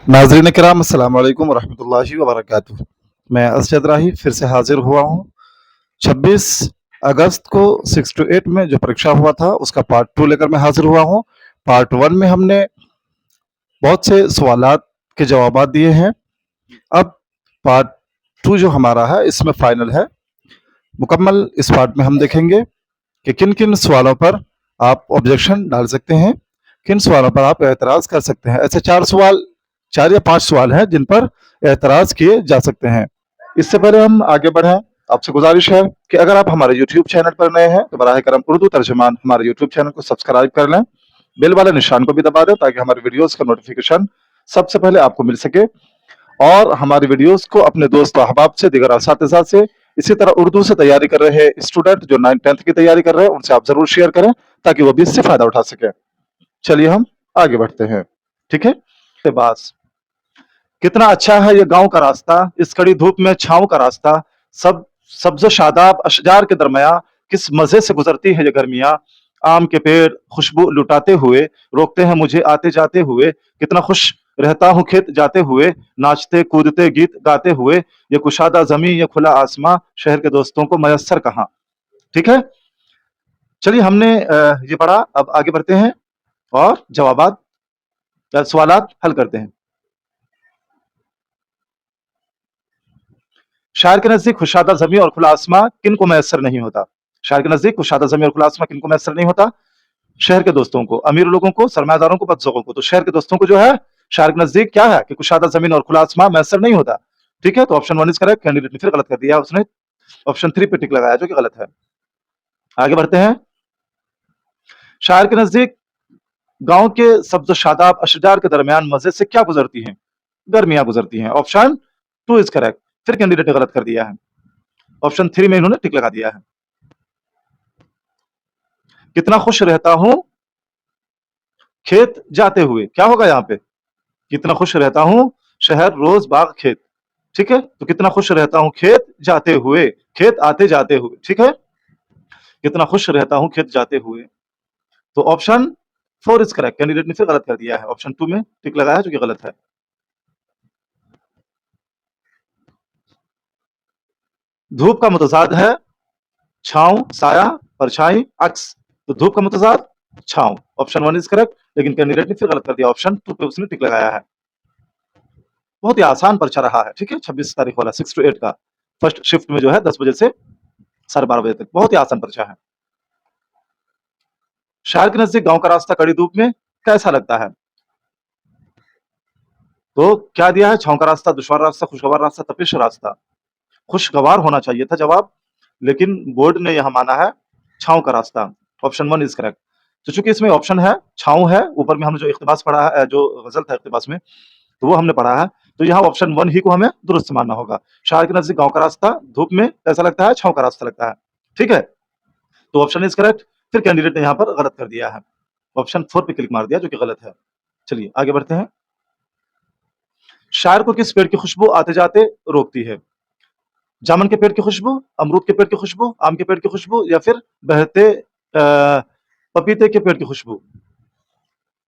नाज़रीन किराम अस्सलाम वालेकुम वरहमतुल्लाहि वबरकातुहू। मैं असजद राही फिर से हाजिर हुआ हूँ। 26 अगस्त को 6 टू 8 में जो परीक्षा हुआ था उसका पार्ट 2 लेकर मैं हाजिर हुआ हूँ। पार्ट 1 में हमने बहुत से सवालात के जवाबात दिए हैं। अब पार्ट 2 जो हमारा है इसमें फाइनल है। मुकम्मल इस पार्ट में हम देखेंगे कि किन किन सवालों पर आप ऑब्जेक्शन डाल सकते हैं, किन सवालों पर आप एतराज़ कर सकते हैं। ऐसे 4 या 5 सवाल हैं जिन पर एतराज़ किए जा सकते हैं। इससे पहले हम आगे बढ़ें, आपसे गुजारिश है कि अगर आप हमारे यूट्यूब चैनल पर नए हैं तो बराह करम उर्दू तर्जुमान हमारे यूट्यूब चैनल को सब्सक्राइब कर लें, बेल वाले निशान को भी दबा दें ताकि हमारे वीडियोस का नोटिफिकेशन सबसे पहले आपको मिल सके। और हमारी वीडियोस को अपने दोस्त अहबाब से, दीगर असातिज़ा से, इसी तरह उर्दू से तैयारी कर रहे स्टूडेंट जो 9th 10th की तैयारी कर रहे हैं उनसे आप जरूर शेयर करें ताकि वो भी इससे फायदा उठा सकें। चलिए हम आगे बढ़ते हैं। ठीक है, बस कितना अच्छा है ये गांव का रास्ता, इस कड़ी धूप में छांव का रास्ता, सब सब्ज़ शादाब अशजार के दरमिया किस मज़े से गुज़रती है ये गर्मियाँ। आम के पेड़ खुशबू लुटाते हुए रोकते हैं मुझे आते जाते हुए, कितना खुश रहता हूँ खेत जाते हुए, नाचते कूदते गीत गाते हुए, ये कुशादा ज़मीं ये खुला आसमां शहर के दोस्तों को मयस्सर कहाँ। ठीक है? चलिए हमने ये पढ़ा, अब आगे बढ़ते हैं और जवाबात सवालात हल करते हैं। शायर के नज़दीक खुशादा ज़मीं और खुला आसमां किनको मयस्सर नहीं होता? शायर के नज़दीक खुशादा ज़मीं और खुला आसमां किनको मयस्सर नहीं होता? शहर के दोस्तों को, अमीर लोगों को, सरमायादारों को, बदज़ोकों को। तो शहर के दोस्तों को जो है, शायर के नज़दीक क्या है कि कुशादा ज़मीन और खुला आसमां मयस्सर नहीं होता। ठीक है? तो ऑप्शन 1 इज़ करेक्ट। कैंडिडेट ने फिर गलत कर दिया, उसने ऑप्शन 3 पे टिक लगाया जो कि गलत है। आगे बढ़ते हैं। शायर के नज़दीक गाँव के सब्ज़ शादाब अशजार के दरमियान मज़े से क्या गुज़रती हैं? गर्मियाँ गुज़रती हैं। Option 2 is correct. फिर कैंडिडेट ने गलत कर दिया है। ऑप्शन 3 में इन्होंने टिक लगा दिया है। कितना खुश रहता हूँ खेत जाते हुए, क्या होगा यहाँ पे? कितना खुश रहता हूँ शहर रोज़ बाग खेत। ठीक है? तो कितना खुश रहता हूँ खेत जाते हुए, खेत आते जाते हुए। ठीक है? कितना खुश रहता हूँ खेत जाते हुए। तो ऑप्शन 4 इज़ करेक्ट। कैंडिडेट ने फिर गलत कर दिया है। ऑप्शन 2 में टिक लगाया जो कि गलत है। धूप का मुतज़ाद है छाँव, साया, परछाई, अक्स। तो धूप का मुतज़ाद छाँव। ऑप्शन 1 इज़ करेक्ट, लेकिन कैंडिडेट ने फिर गलत कर दिया। ऑप्शन 2 पे उसने टिक लगाया है। बहुत ही आसान परीक्षा रहा है। ठीक है? 26 तारीख वाला 6 टू 8 का फर्स्ट शिफ्ट में जो है 10 बजे से साढ़े 12 बजे तक। बहुत ही आसान परीक्षा है। शहर के नज़दीक गाँव का रास्ता कड़ी धूप में कैसा लगता है? तो क्या दिया है? छाँव का रास्ता, दुश्वार रास्ता, खुशगवार रास्ता, तपिश रास्ता। खुशगवार होना चाहिए था जवाब, लेकिन बोर्ड ने यहाँ माना है छाँव का रास्ता। Option 1 is correct. तो चूँकि इसमें ऑप्शन है, छाँव है, ऊपर में हमने जो इक़्तिबास पढ़ा है जो ग़ज़ल था इक़्तिबास में, तो वो हमने पढ़ा है। तो यहाँ ऑप्शन 1 ही को हमें दुरुस्त मानना होगा। शहर के नज़दीक गाँव का रास्ता धूप में कैसा लगता है? छाँव का रास्ता लगता है। ठीक है? तो ऑप्शन इज़ करेक्ट। फिर कैंडिडेट ने यहाँ पर गलत कर दिया है। ऑप्शन 4 पे क्लिक मार दिया जो कि गलत है। चलिए आगे बढ़ते हैं। शायर को किस पेड़ की खुशबू आते-जाते रोकती है? जामुन के पेड़ की खुशबू, अमरूद के पेड़ की खुशबू, आम के पेड़ की खुशबू या फिर बहते पपीते के पेड़ की खुशबू?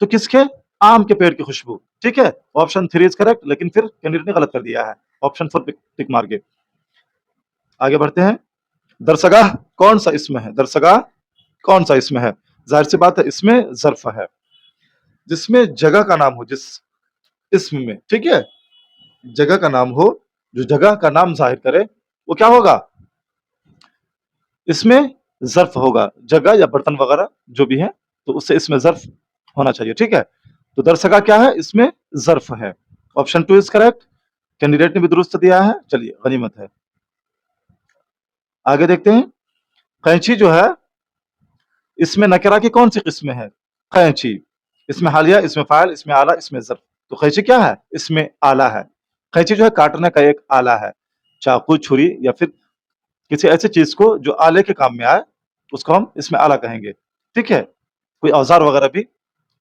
तो किसके? आम के पेड़ की खुशबू। ठीक है? ऑप्शन 3 इज़ करेक्ट, लेकिन फिर कैंडिडेट ने गलत कर दिया है। ऑप्शन 4 पे टिक मार के। आगे बढ़ते हैं। दरसगाह कौन-सा इसम है? दरसगाह कौन-सा इसम है? ज़ाहिर-सी बात है इसमें ज़र्फ़ है। जिसमें जगह का नाम हो, जिस इसम में, ठीक है? जगह का नाम हो, जो जगह का नाम ज़ाहिर करे, वो क्या होगा? इसमें ज़र्फ़ होगा। जगह या बर्तन वगैरह जो भी है, तो उससे इसमें ज़र्फ़ होना चाहिए। ठीक है? तो दरसगाह क्या है? इसमें ज़र्फ़ है। Option 2 is correct. कैंडिडेट ने भी दुरुस्त दिया है। चलिए गनीमत है। आगे देखते हैं। कैंची जो है, इसमें नकरा की कौन-सी किस्म है? कैंची। इसमें हालिया, इसमें फ़ाइल, इसमें आला, इसमें ज़र्फ़। तो कैंची क्या है? इसमें आला है। कैंची जो है काटने का एक आला है। चाकू, छुरी या फिर किसी ऐसी चीज़ को जो आले के काम में आए, उसको हम इसमें आला कहेंगे। ठीक है? कोई औज़ार वगैरह भी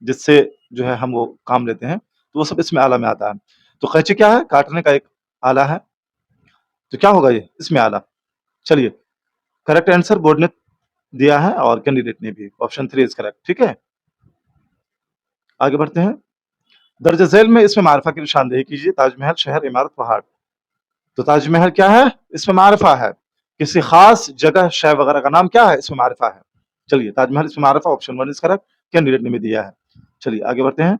जिससे जो है हम वो काम लेते हैं, तो वो सब इसमें आला में आता है। तो कैंची क्या है? काटने का एक आला है। तो क्या होगा ये? इसमें आला। चलिए, करेक्ट आंसर बोर्ड ने दिया है और कैंडिडेट ने भी। Option 3 is correct. ठीक है? आगे बढ़ते हैं। दर्ज झैल में इसमें मारिफा की निशानदेही कीजिए। ताजमहल शहर, इमारत, पहाड़। तो ताजमहल क्या है? इसमें मारिफा है। किसी खास जगह, शय वगैरह का नाम क्या है? इसमें मारिफा है। चलिए, ताजमहल इसमें मारिफा, ऑप्शन 1 इज करेक्ट। कैंडिडेट ने भी दिया है। चलिए आगे बढ़ते हैं।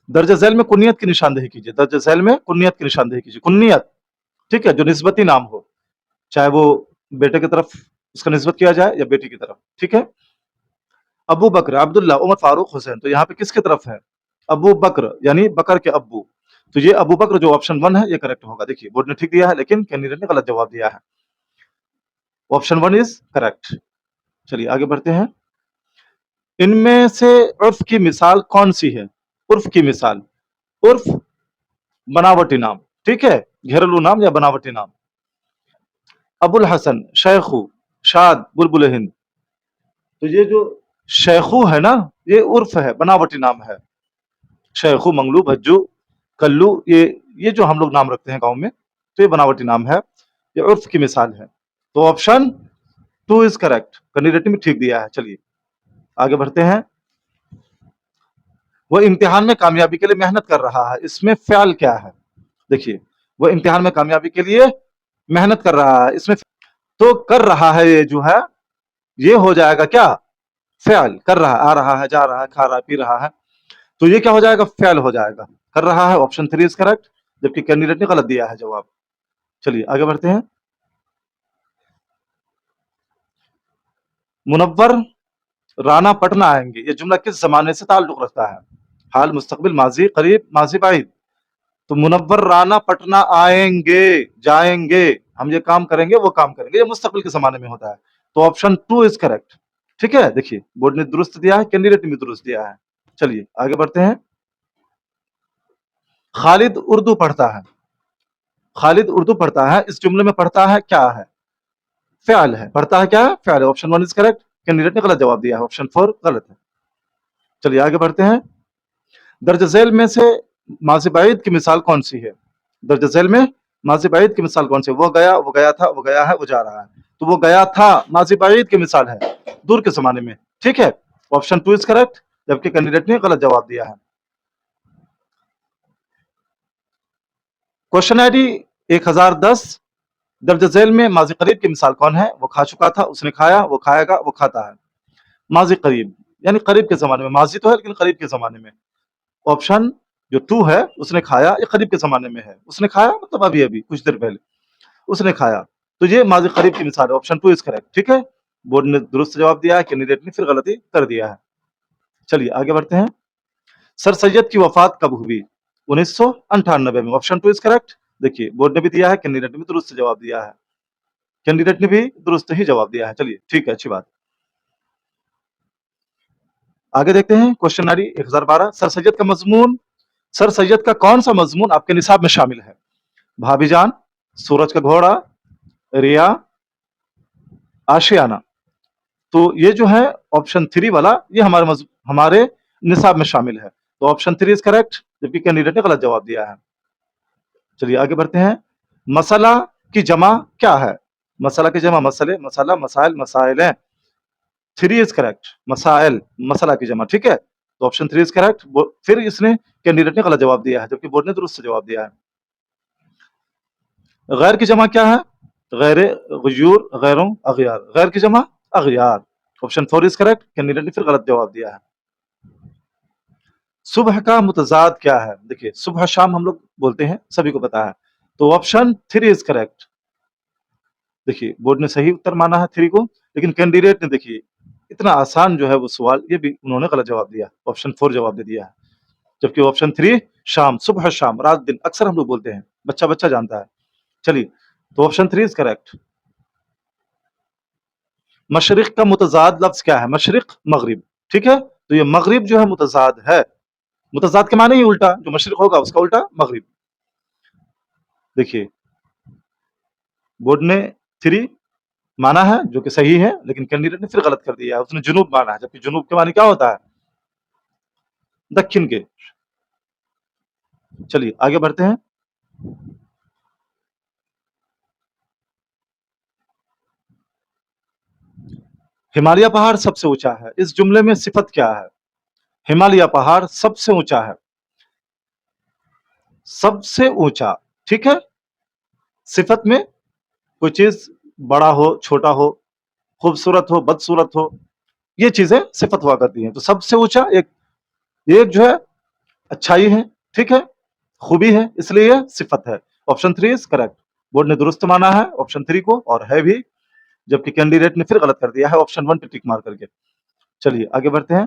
दर्ज झैल में कुन्नियत की निशानदेही कीजिए। दर्ज झैल में कुन्नियत की निशानदेही कीजिए। कुन्नियत, ठीक है, जो निस्बती नाम हो, चाहे वो बेटे की तरफ उसका निस्बत किया जाए या बेटी की तरफ, ठीक है। अबू बकर, अब्दुल्ला, उमर, फारूक, हुसैन, तो यहाँ पे किसकी तरफ है? अबू बकर यानी बकर के अब्बू। तो ये अबू बकर जो ऑप्शन 1 है ये करेक्ट होगा। देखिए बोर्ड ने ठीक दिया है लेकिन कैंडिडेट ने गलत जवाब दिया है। Option 1 is correct. चलिए आगे बढ़ते हैं। इनमें से उर्फ की मिसाल कौन सी है? उर्फ की मिसाल, उर्फ बनावटी नाम, ठीक है, घरेलू नाम या बनावटी नाम। अबुल हसन, शेखू, शाद, बुलबुल हिंद। तो ये जो शेखू है ना, ये उर्फ है, बनावटी नाम है। शेखू, मंगलू, भज्जू, कल्लू, ये जो हम लोग नाम रखते हैं गांव में, तो ये बनावटी नाम है, ये उर्फ की मिसाल है। तो ऑप्शन 2 इज करेक्ट। कैंडिडेट ने ठीक दिया है। चलिए आगे बढ़ते हैं। वो इम्तिहान में कामयाबी के लिए मेहनत कर रहा है, इसमें फ़्याल क्या है? देखिए, वो इम्तिहान में कामयाबी के लिए मेहनत कर रहा है, इसमें तो कर रहा है, ये जो है ये हो जाएगा क्या? फ़्याल। कर रहा है, आ रहा है, जा रहा है, खा रहा है, पी रहा है, तो ये क्या हो जाएगा? फ़्याल हो जाएगा। कर रहा है, ऑप्शन 3 इज करेक्ट, जबकि कैंडिडेट ने गलत दिया है जवाब। चलिए आगे बढ़ते हैं। मुनव्वर राना पटना आएंगे, ये जुमला किस जमाने से ताल्लुक रखता है? हाल, मुस्तकबिल, माजी, करीब, माजी बाइद। तो मुनव्वर राना पटना आएंगे, जाएंगे, हम ये काम करेंगे, वो काम करेंगे, ये मुस्तकबिल के जमाने में होता है। तो ऑप्शन 2 इज करेक्ट। ठीक है, देखिए बोर्ड ने दुरुस्त दिया है, कैंडिडेट ने भी दुरुस्त दिया है। चलिए आगे बढ़ते हैं। खालिद उर्दू पढ़ता है, खालिद उर्दू पढ़ता है, इस जुमले में पढ़ता है क्या है? फ़्याल है। पढ़ता है क्या है? फ़्याल है। Option 1 is correct. कैंडिडेट ने गलत जवाब दिया है, ऑप्शन 4 गलत है। चलिए आगे बढ़ते हैं। दर्ज झैल में से माज़ी बाइद की मिसाल कौन सी है? दर्ज झैल में माज़ी बाइद की मिसाल कौन सी है? वो गया, वो गया था, वो गया है, वो जा रहा है। तो वो गया था माज़ी बाइद की मिसाल है, दूर के ज़माने में, ठीक है। ऑप्शन 2 इज करेक्ट, जबकि कैंडिडेट ने गलत जवाब दिया है। क्वेश्चन आईडी 1010, दर्ज झैल में माज़ी करीब की मिसाल कौन है? वो खा चुका था, उसने खाया, वो खाएगा, वो खाता है। माज़ी करीब यानी करीब के ज़माने में, माज़ी तो है लेकिन करीब के ज़माने में। ऑप्शन जो 2 है, उसने खाया, ये करीब के ज़माने में है। उसने खाया मतलब अभी-अभी कुछ देर पहले उसने खाया। तो ये माज़ी करीब की मिसाल है, ऑप्शन 2 इज करेक्ट, ठीक है। बोर्ड ने दुरुस्त जवाब दिया है, कैंडिडेट ने फिर गलती कर दिया है। चलिए आगे बढ़ते हैं। सर सैयद की वफ़ात कब हुई? 1998 में, ऑप्शन 2 इज करेक्ट। देखिए बोर्ड ने भी दिया है, कैंडिडेट ने भी दुरुस्त जवाब दिया है। कैंडिडेट ने भी दुरुस्त ही जवाब दिया है। चलिए ठीक है, अच्छी बात। आगे देखते हैं क्वेश्चन आईडी 1012, सर सैयद का मज़मून, सर सैयद का कौन-सा मज़मून आपके निसाब में शामिल है? भाभीजान, सूरज का घोड़ा, रिया, आशियाना। तो ये जो है ऑप्शन 3 वाला, ये हमारे निसाब में शामिल है। तो ऑप्शन 3 इज करेक्ट, जबकि कैंडिडेट ने गलत जवाब दिया है। चलिए आगे बढ़ते हैं। मसला की जमा क्या है? मसला की जमा मसले, मसाला, मसाइल, मसाइलें। 3 इज करेक्ट, मसाइल, मसला की जमा, ठीक है। तो ऑप्शन 3 इज करेक्ट। फिर इसने कैंडिडेट ने गलत जवाब दिया है, जबकि बोर्ड ने दुरुस्त जवाब दिया है। गैर की जमा क्या है? गैर, गयूर, गैरों, अगयार। गैर की जमा अगयार। Option 4 is correct. कैंडिडेट ने फिर गलत जवाब दिया है। सुबह का मुतजाद क्या है? देखिए सुबह शाम हम लोग बोलते हैं, सभी को पता है। तो ऑप्शन 3 इज करेक्ट। देखिए बोर्ड ने सही उत्तर माना है 3 को, लेकिन कैंडिडेट ने देखिए इतना आसान जो है वो सवाल, ये भी उन्होंने गलत जवाब दिया, ऑप्शन 4 जवाब दे दिया है। जबकि ऑप्शन 3 शाम, सुबह शाम, रात दिन, अक्सर हम लोग बोलते हैं, बच्चा बच्चा जानता है। चलिए, तो ऑप्शन 3 इज करेक्ट। मशरिक का मुतजाद लफ्ज क्या है? मशरिक, मगरिब, ठीक है। तो ये मगरिब जो है मुतजाद है। मुतजाद के माने ही उल्टा, जो मशरिक होगा उसका उल्टा मगरिब। देखिए बोर्ड ने 3 माना है जो कि सही है, लेकिन कैंडिडेट ने फिर गलत कर दिया है, उसने जुनूब माना है, जबकि जुनूब के माने क्या होता है? दक्षिण के। चलिए आगे बढ़ते हैं। हिमालय पहाड़ सबसे ऊंचा है, इस जुमले में सिफत क्या है? हिमालय पहाड़ सबसे ऊंचा है, सबसे ऊंचा। ठीक है, सिफत में कोई चीज बड़ा हो, छोटा हो, खूबसूरत हो, बदसूरत हो, ये चीजें सिफत हुआ करती हैं। तो सबसे ऊंचा एक, एक जो है अच्छाई है, ठीक है, खूबी है, इसलिए यह सिफत है। Option 3 is correct. बोर्ड ने दुरुस्त माना है ऑप्शन 3 को, और है भी, जबकि कैंडिडेट ने फिर गलत कर दिया है ऑप्शन 1 पे टिक मार करके। चलिए आगे बढ़ते हैं।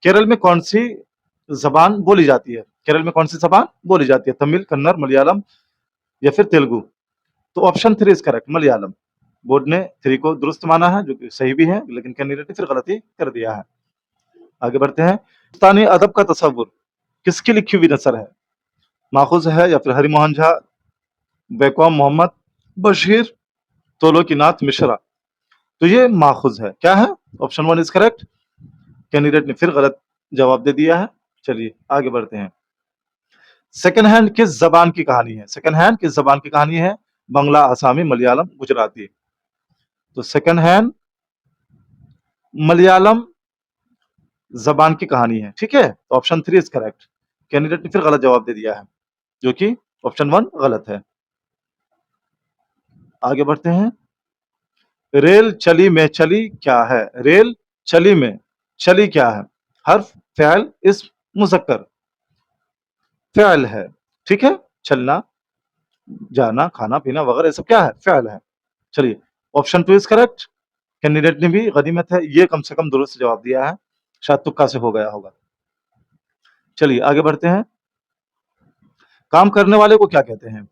केरल में कौन सी जबान बोली जाती है? केरल में कौन सी जबान बोली जाती है? तमिल, कन्नड़, मलयालम या फिर तेलुगु? तो option 3 is correct, Malayalam. Board ने 3 को दुरुस्त माना है, जो कि सही भी है, लेकिन कैंडिडेट ने फिर गलती कर दिया है। आगे बढ़ते हैं। हिंदुस्तानी अदब का तसव्वुर किसकी लिखी हुई नसर है? माखुज है या फिर हरिमोहन झा, बैकॉम मोहम्मद, बशीर, त्रोलोकीनाथ मिश्रा? तो ये माखुज है। क्या है? Option 1 is correct. कैंडिडेट ने फिर गलत जवाब दे दिया है। चलिए आगे बढ़ते हैं। सेकंड हैंड किस जबान की कहानी है? सेकंड हैंड किस जबान की कहानी है? बंगला, आसामी, मलयालम, गुजराती? तो सेकंड हैंड मलयालम जबान की कहानी है, ठीक है। तो ऑप्शन 3 इज करेक्ट। कैंडिडेट ने फिर गलत जवाब दे दिया है, जो कि ऑप्शन 1 गलत है। आगे बढ़ते हैं। रेल चली में चली क्या है? रेल चली में चली क्या है? हर्फ, फ़िअल, इस्म, मुज़क्कर? फ़िअल है, ठीक है। चलना, जाना, खाना पीना वगैरह, ये सब क्या है? फ़िअल है। चलिए ऑप्शन 2 इज करेक्ट। कैंडिडेट ने भी गनीमत है, ये कम से कम दुरुस्त जवाब दिया है, शायद तुक्का से हो गया होगा। चलिए आगे बढ़ते हैं। काम करने वाले को क्या कहते हैं?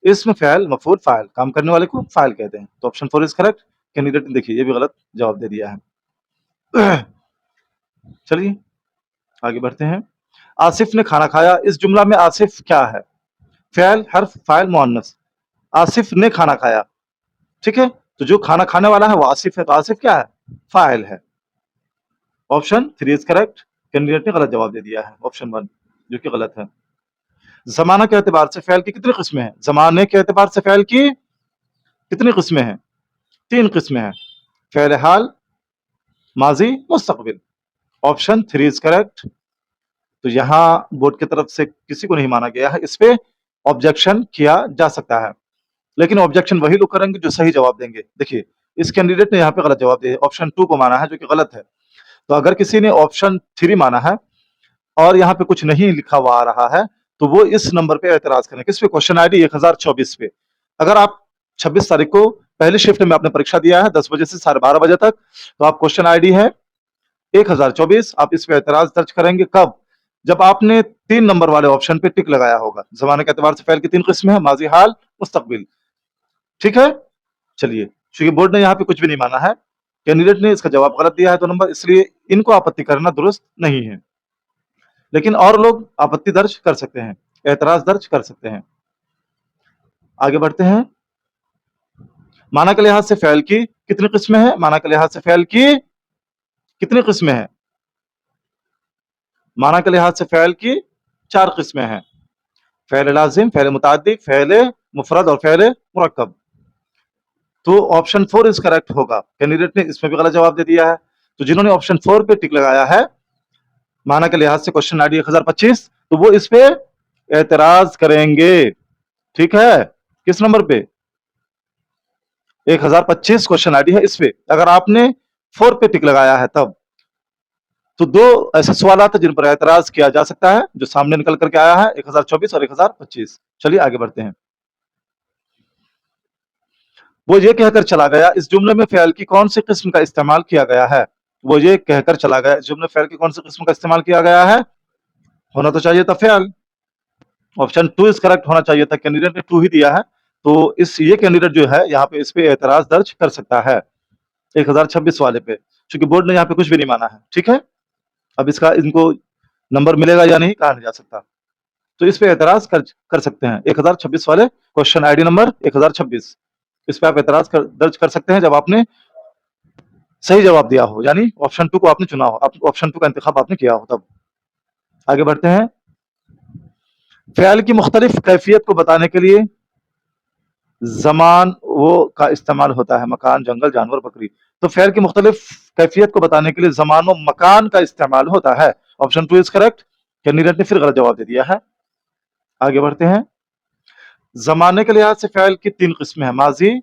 इस्म, फ़िअल, मफ़ऊल, फ़ाइल? काम करने वाले को फ़ाइल कहते हैं। तो ऑप्शन 4 इज करेक्ट। कैंडिडेट ने देखिए ये भी गलत जवाब दे दिया है। चलिए आगे बढ़ते हैं। आसिफ ने खाना खाया, इस जुमला में आसिफ क्या है? फ़िअल, हर्फ, फ़ाइल, मुअन्नस? आसिफ ने खाना खाया, ठीक है। तो जो खाना खाने वाला है वो आसिफ है, तो आसिफ क्या है? फ़ाइल है। Option 3 is correct. कैंडिडेट ने गलत जवाब दे दिया है, ऑप्शन 1, जो कि गलत है। ज़माना के एतबार से फ़िअल की कितनी किस्में हैं? ज़माने के एतबार से फ़िअल की कितनी किस्में हैं? 3 किस्में हैं। फ़िअल हाल, माज़ी, मुस्तक़बिल? Option 3 is correct. तो यहाँ बोर्ड की तरफ से किसी को नहीं माना गया है, इस पे ऑब्जेक्शन किया जा सकता है, लेकिन ऑब्जेक्शन वही लोग करेंगे जो सही जवाब देंगे। देखिए इस कैंडिडेट ने यहाँ पे गलत जवाब दिया, ऑप्शन 2 को माना है, जो कि गलत है। तो अगर किसी ने ऑप्शन 3 माना है और यहाँ पे कुछ नहीं लिखा हुआ आ रहा है, तो वो इस नंबर पे एतराज करें। किस पे? क्वेश्चन आईडी 1024 पे। अगर आप 26 तारीख को पहली शिफ्ट में आपने परीक्षा दिया है 10 बजे से 12:30 बजे तक, तो आप क्वेश्चन आईडी है 1024, आप इस पे एतराज दर्ज करेंगे कब? जब आपने 3 नंबर वाले ऑप्शन पे टिक लगाया होगा। ज़माने के एतबार से फ़िअल की 3 किस्में हैं, माज़ी, हाल, मुस्तक़बिल, ठीक है। चलिए, चूंकि बोर्ड ने यहाँ पे कुछ भी नहीं माना है, कैंडिडेट ने इसका जवाब गलत दिया है 2 नंबर, इसलिए इनको आपत्ति करना दुरुस्त नहीं है। लेकिन और लोग आपत्ति दर्ज कर सकते हैं, एतराज दर्ज कर सकते हैं। आगे बढ़ते हैं। माना के लिहाज से फ़िअल की कितनी किस्में हैं? माना के लिहाज से फ़िअल की कितनी किस्में हैं? माना के लिहाज से फ़िअल की 4 किस्में हैं। फ़िअल लाज़िम, फ़िअल मुतअद्दी, फ़िअल मुफ़रद और फ़िअल मुरक्कब। तो ऑप्शन 4 इज करेक्ट होगा। कैंडिडेट ने इसमें भी गलत जवाब दे दिया है। तो जिन्होंने ऑप्शन 4 पे टिक लगाया है, माना के लिहाज से क्वेश्चन आईडी 1025, तो वो इस पे एतराज करेंगे, ठीक है। किस नंबर पे? 1025 क्वेश्चन आईडी है, इस पे अगर आपने 4 पे टिक लगाया है तब। तो 2 ऐसे सवाल हैं जिन पर एतराज किया जा सकता है, जो सामने निकल करके आया है, 1024 और 1025। चलिए आगे बढ़ते हैं। वो ये कहकर चला गया, इस जुमले में फ़िअल की कौन सी किस्म का इस्तेमाल किया गया है? वो ये कहकर चला गया, इस जुमले में फ़िअल की कौन सी किस्म का इस्तेमाल किया गया है? होना तो चाहिए था फ़िअल। ऑप्शन 2 इज करेक्ट होना चाहिए था, कैंडिडेट ने 2 ही दिया है। तो इस ये कैंडिडेट जो है यहाँ पे इस पे एतराज दर्ज कर सकता है 1026 वाले पे, क्योंकि बोर्ड ने यहाँ पे कुछ भी नहीं माना है, ठीक है। अब इसका इनको नंबर मिलेगा या नहीं कहा नहीं जा सकता, तो इस पे एतराज कर सकते हैं। 1026 वाले क्वेश्चन आईडी नंबर 1026, इस पे आप एतराज दर्ज कर सकते हैं जब आपने सही जवाब दिया हो, यानी ऑप्शन 2 को आपने चुना हो, ऑप्शन 2 का इंतखाब आपने किया हो तब। आगे बढ़ते हैं। फ़िअल की मुख्तलिफ कैफियत को बताने के लिए ज़मान वो का इस्तेमाल होता है, मकान, जंगल, जानवर, बकरी। तो फ़िअल की मुख्तलिफ कैफियत को बताने के लिए ज़मान व मकान का इस्तेमाल होता है, ऑप्शन 2 इज करेक्ट। कैंडिडेट ने फिर गलत जवाब दे दिया है। आगे बढ़ते हैं। जमाने के लिहाज से फ़ेल की 3 किस्में हैं, माजी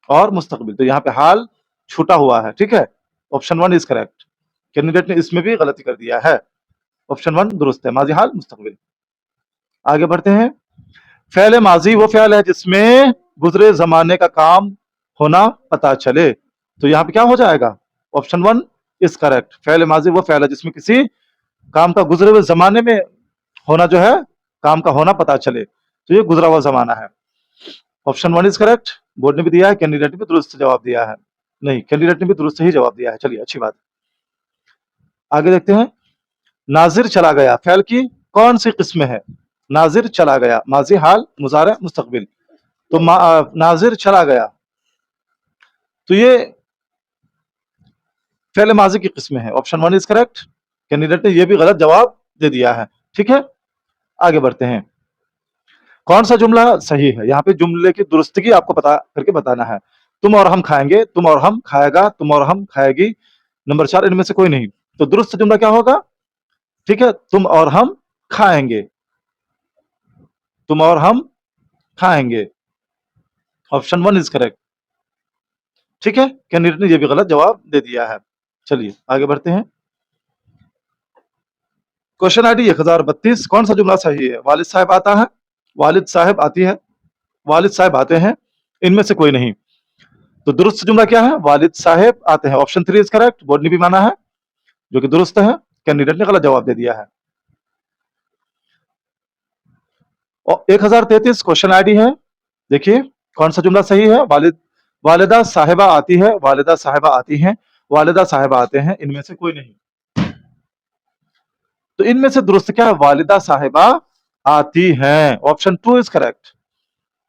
और मुस्तकबिल। तो यहाँ पे हाल छूटा हुआ है, ठीक है। Option 1 is correct. कैंडिडेट ने इसमें भी गलती कर दिया है। ऑप्शन 1 दुरुस्त है, माजी, हाल, मुस्तकबिल। आगे बढ़ते हैं। फ़ेल माजी वो फ़ेल है जिसमें गुजरे जमाने का काम होना पता चले। तो यहाँ पे क्या हो जाएगा? Option 1 is correct. फ़ेल माजी वो फ़ेल है जिसमें किसी काम का गुजरे हुए जमाने में होना जो है, काम का होना पता चले, तो ये गुजरा हुआ जमाना है। Option 1 is correct. बोर्ड ने भी दिया है, कैंडिडेट ने भी दुरुस्त जवाब दिया है। नहीं, कैंडिडेट ने भी दुरुस्त ही जवाब दिया है। चलिए, अच्छी बात। आगे देखते हैं। नाजिर चला गया फ़ेल की कौन सी किस्म है? नाजिर चला गया, माजी, हाल, मुजारे, मुस्तकबिल। तो नाजिर चला गया, तो ये फ़ेल माजी की किस्म है। Option 1 is correct. कैंडिडेट ने ये भी गलत जवाब दे दिया है, ठीक है। आगे बढ़ते हैं। कौन सा जुमला सही है? यहाँ पे जुमले की दुरुस्तगी आपको पता करके बताना है। तुम और हम खाएंगे, तुम और हम खाएगा, तुम और हम खाएगी। नंबर 4 इनमें से कोई नहीं। तो दुरुस्त जुमला क्या होगा? ठीक है, तुम और हम खाएंगे, तुम और हम खाएंगे। ऑप्शन 1 इज करेक्ट, ठीक है। कैंडिडेट ने ये भी गलत जवाब दे दिया है। चलिए, आगे बढ़ते हैं। क्वेश्चन आईडी 1032, कौन सा जुमला सही है? वालिद साहब आता है, वालिद साहब आती है, वालिद साहब आते हैं, इनमें से कोई नहीं। तो दुरुस्त जुमला क्या है? वालिद साहब आते हैं। Option 3 is correct. बोर्ड ने भी माना है, जो कि दुरुस्त है। कैंडिडेट ने गलत जवाब दे दिया है। और 1033 क्वेश्चन आईडी है। देखिए, कौन सा जुमला सही है? वालिदा साहिबा आती है, वालिदा साहिबा आती हैं, वालिदा साहिबा आते हैं, इनमें से कोई नहीं। तो इनमें से दुरुस्त क्या है? वालिदा साहिबा आती हैं। ऑप्शन 2 इज करेक्ट,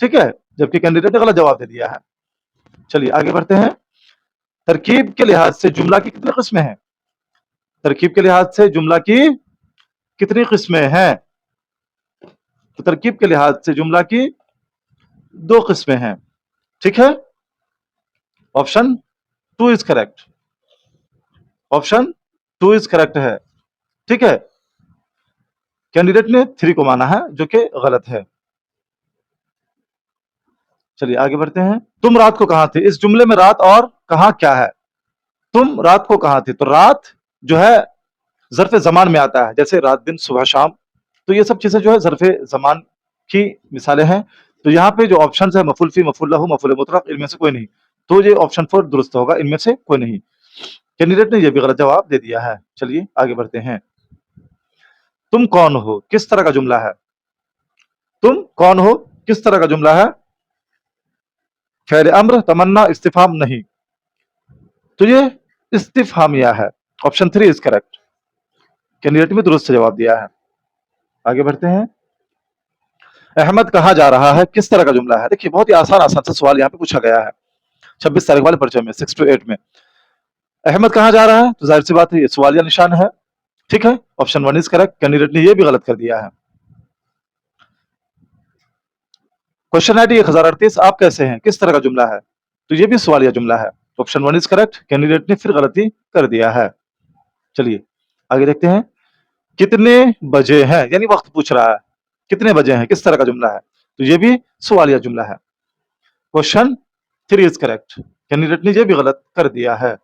ठीक है। जबकि कैंडिडेट ने गलत जवाब दे दिया है। चलिए, आगे बढ़ते हैं। तरकीब के लिहाज से जुमला की कितनी किस्में हैं? तरकीब के लिहाज से जुमला की कितनी किस्में हैं? तो तरकीब के लिहाज से जुमला की 2 किस्में हैं, ठीक है। Option 2 is correct. Option 2 is correct है, ठीक है। कैंडिडेट ने 3 को माना है, जो कि गलत है। चलिए, आगे बढ़ते हैं। तुम रात को कहां थे? इस जुमले में रात और कहां क्या है? तुम रात को कहां थे? तो रात जो है ज़र्फ़े ज़मान में आता है, जैसे रात, दिन, सुबह, शाम। तो ये सब चीजें जो है ज़र्फ़े ज़मान की मिसालें हैं। तो यहाँ पे जो ऑप्शंस है, मफ़ूल फ़ी, मफ़ूल लहू, मफ़ूल मुतलक़, इनमें से कोई नहीं। तो ये ऑप्शन 4 दुरुस्त होगा, इनमें से कोई नहीं। कैंडिडेट ने ये भी गलत जवाब दे दिया है। चलिए, आगे बढ़ते हैं। तुम कौन हो किस तरह का जुमला है? तुम कौन हो किस तरह का जुमला है? फ़ेल अम्र, तमन्ना, इस्तिफ़हाम, नहीं। तो ये इस्तिफ़हामिया है। Option 3 is correct. कैंडिडेट ने दुरुस्त जवाब दिया है। आगे बढ़ते हैं। अहमद कहा जा रहा है किस तरह का जुमला है? देखिए, बहुत ही आसान आसान सा सवाल यहाँ पे पूछा गया है 26 तारीख वाले पर्चे में 6 to 8 में। अहमद कहा जा रहा है, तो जाहिर सी बात है ये सवालिया निशान है, ठीक है। Option 1 is correct. कैंडिडेट ने ये भी गलत कर दिया है। क्वेश्चन आईडी 1038, आप कैसे हैं किस तरह का जुमला है? तो ये भी सवालिया जुमला है। Option 1 is correct. कैंडिडेट ने फिर गलती कर दिया है। चलिए, आगे देखते हैं। कितने बजे हैं, यानी वक्त पूछ रहा है, कितने बजे हैं किस तरह का जुमला है? तो ये भी सवालिया जुमला है। Question 3 is correct. कैंडिडेट ने ये भी गलत कर दिया है।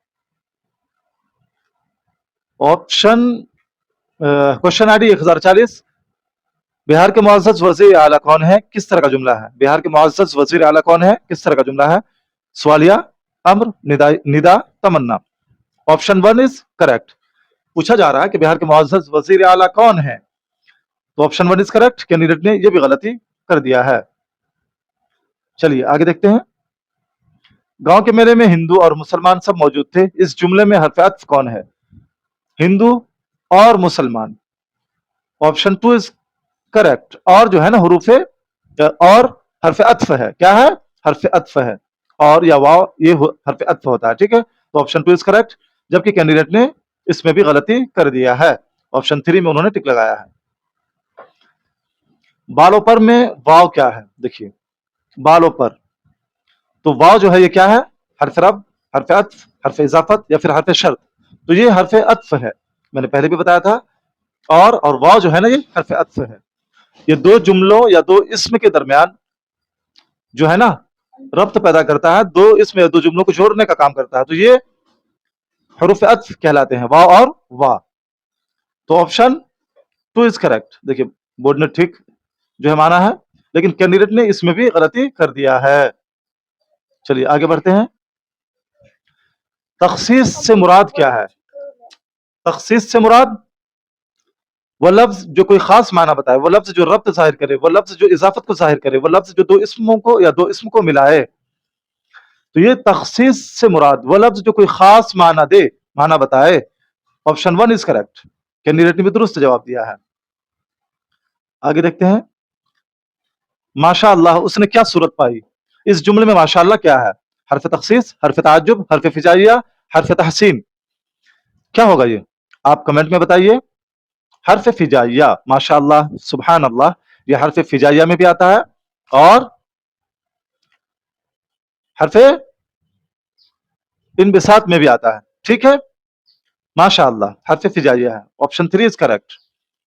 ऑप्शन क्वेश्चन आईडी 1040, बिहार के मुअज़्ज़ज़ वज़ीर आला कौन है किस तरह का जुमला है? बिहार के मुअज़्ज़ज़ वज़ीर आला कौन है किस तरह का जुमला है? सवालिया, अम्र, निदा, तमन्ना। Option 1 is correct. पूछा जा रहा है कि बिहार के मुअज़्ज़ज़ वज़ीर आला कौन है, तो ऑप्शन 1 इज करेक्ट। कैंडिडेट ने यह भी गलती कर दिया है। चलिए, आगे देखते हैं। गांव के मेले में हिंदू और मुसलमान सब मौजूद थे, इस जुमले में हर्फ अत्फ कौन है? हिंदू और मुसलमान। Option 2 is correct. और जो है ना, हरूफे और हर्फ अत्फ है, क्या है? हर्फ अत्फ है। और या वाव, ये हर्फ अत्फ होता है, ठीक है। तो ऑप्शन 2 इज करेक्ट। जबकि कैंडिडेट ने इसमें भी गलती कर दिया है। ऑप्शन 3 में उन्होंने टिक लगाया है। बालों पर में वाव क्या है? देखिए, बालों पर, तो वाव जो है ये क्या है? हर्फ रब, हर्फ अत्फ, हर्फ इजाफत या फिर हर्फ शर्त। तो ये हर्फ अत्फ है। मैंने पहले भी बताया था। और वाव जो है ना, ये हर्फ अत्फ है। ये दो जुमलों या दो इसम के दरमियान जो है ना रब्त पैदा करता है, दो इसम या दो जुमलों को जोड़ने का काम करता है, तो ये हरूफ अत्फ कहलाते हैं, वाव और वाह। तो ऑप्शन टू इज करेक्ट। देखिए बोर्ड ने ठीक जो है माना है, लेकिन कैंडिडेट ने इसमें भी गलती कर दिया है। चलिए आगे बढ़ते हैं। तखसीस से मुराद क्या है? तखसीस से मुराद वो लफ्ज जो कोई खास माना बताए, वो लफ्ज जो रब्त जाहिर करे, वो लफ्ज जो इजाफत को जाहिर करे, वो लफ्ज जो दो इसमों को या दो इसम को मिलाए। तो ये तखसीस से मुराद वो लफ्ज जो कोई खास माना दे, माना बताए। Option one is correct. Candidate ने भी दुरुस्त जवाब दिया है। आगे देखते हैं। माशाअल्लाह उसने क्या सूरत पाई? इस जुमले में माशाअल्लाह क्या है? हर्फ तखसीस, हर्फ ताज्जुब, हर्फ फिजाइया, हर्फ तहसीन, क्या होगा ये? आप कमेंट में बताइए। हर्फ फिजाइया, माशाअल्लाह, सुभान अल्लाह, ये हर्फ फिजाइया में भी आता है और हर्फ इनबिसात में भी आता है। ठीक है, माशाअल्लाह हर्फ फिजाइया है। Option three is correct.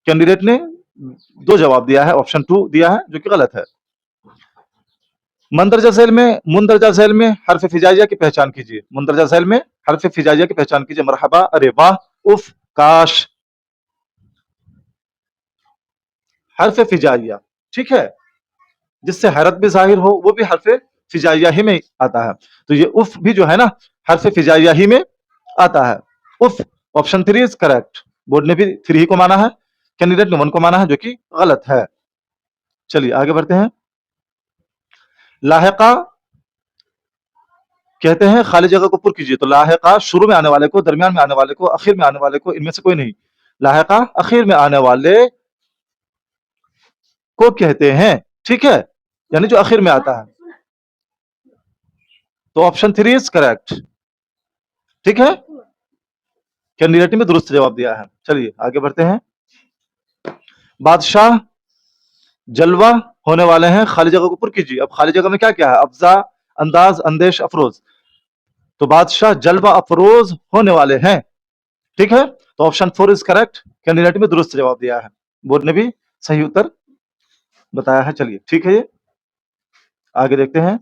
Candidate ने दो जवाब दिया है, ऑप्शन टू दिया है जो कि गलत है। मुंदरजा झैल में हर्फ फिजाइया की पहचान कीजिए। मुंदरजा झैल में हर्फ फिजाइया की पहचान कीजिए। मरहबा, अरे वाह, उफ, काश। हर्फ फिजाइया, ठीक है, जिससे हैरत भी जाहिर हो, वो भी हर्फ फिजाइया ही में आता है। तो ये उफ भी जो है ना हर्फ फिजाइया ही में आता है। उफ, option three is correct. Board ने भी थ्री ही को माना है, कैंडिडेट ने वन को माना है, जो कि गलत है। चलिए आगे बढ़ते हैं। लाहिका कहते हैं खाली जगह को पुर कीजिए। तो लाहिका शुरू में आने वाले को, दरमियान में आने वाले को, आखिर में आने वाले को, इनमें से कोई नहीं। लाहिका आखिर में आने वाले को कहते हैं, ठीक है, यानी जो आखिर में आता है। तो ऑप्शन थ्री इज करेक्ट। ठीक है, कैंडिडेट ने दुरुस्त जवाब दिया है। चलिए आगे बढ़ते हैं। बादशाह जलवा होने वाले हैं, खाली जगह को पुर कीजिए। अब खाली जगह में क्या क्या है? अफजा, अंदाज, अंदेश, अफरोज। तो बादशाह जलवा अफरोज होने वाले हैं, ठीक है, तो option four is correct. Candidate में दुरुस्त जवाब दिया है, बोर्ड ने भी सही उत्तर बताया है। चलिए ठीक है, ये आगे देखते हैं।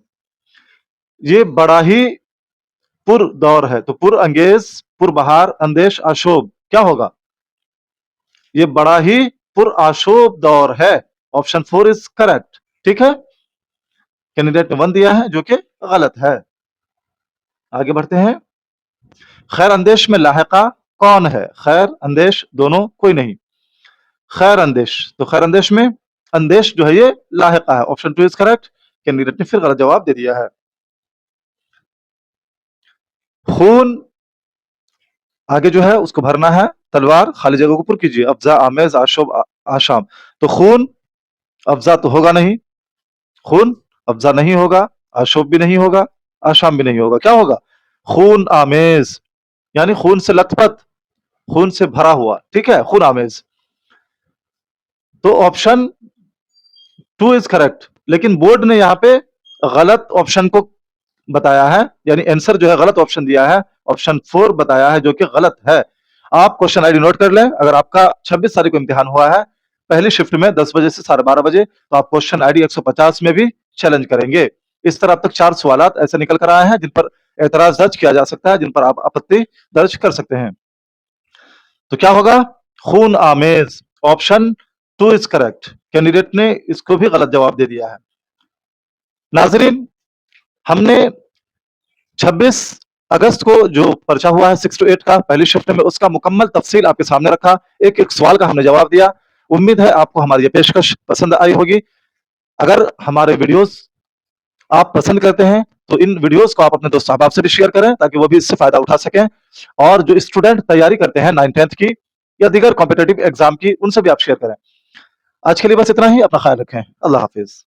ये बड़ा ही पुर दौर है। तो पुर अंगेज, पुर बहार, अंदेश, आशोब, क्या होगा? ये बड़ा ही पुर आशोब दौर है। Option four is correct. ठीक है, कैंडिडेट ने वन दिया है जो कि गलत है। आगे बढ़ते हैं। खैर अंदेश में लाहिका कौन है? खैर अंदेश दोनों, कोई नहीं। खैर अंदेश, तो खैर अंदेश में अंदेश जो है ये लाहिका है। Option two is correct. Candidate ने फिर गलत जवाब दे दिया है। खून आगे जो है उसको भरना है। तलवार खाली जगह को पुर कीजिए। अफजा, आमेज, आशोब, आशाम। तो खून अफजा तो होगा नहीं, खून अफजा नहीं होगा, आशोब भी नहीं होगा, आशाम भी नहीं होगा। क्या होगा? खून आमेज, यानी खून से लथपथ, खून से भरा हुआ, ठीक है, खून आमेज। तो ऑप्शन टू इज करेक्ट। लेकिन बोर्ड ने यहाँ पे गलत ऑप्शन को बताया है, यानी आंसर जो है गलत ऑप्शन दिया है, ऑप्शन फोर बताया है, जो कि गलत है। आप क्वेश्चन आईडी नोट कर लें। अगर आपका 26 तारीख को इम्तिहान हुआ है पहली शिफ्ट में 10 बजे से 12:30 बजे, तो आप क्वेश्चन आईडी 150 में भी चैलेंज करेंगे। इस तरह अब तक 4 सवाल ऐसे निकल कर आए हैं जिन पर एतराज दर्ज किया जा सकता है, जिन पर आप आपत्ति दर्ज कर सकते हैं। तो क्या होगा? खून आमेज, option two is correct. Candidate ने इसको भी गलत जवाब दे दिया है। नाजरीन, हमने 26 अगस्त को जो पर्चा हुआ है 6 to 8 का पहली शिफ्ट में, उसका मुकम्मल तफसील आपके सामने रखा। एक एक सवाल का हमने जवाब दिया। उम्मीद है आपको हमारी ये पेशकश पसंद आई होगी। अगर हमारे वीडियोस आप पसंद करते हैं तो इन वीडियोस को आप अपने दोस्त अहबाब से भी शेयर करें, ताकि वो भी इससे फायदा उठा सकें। और जो स्टूडेंट तैयारी करते हैं 9th 10th की या दीगर कॉम्पिटेटिव एग्जाम की, उनसे भी आप शेयर करें। आज के लिए बस इतना ही। अपना ख्याल रखें। अल्लाह हाफिज।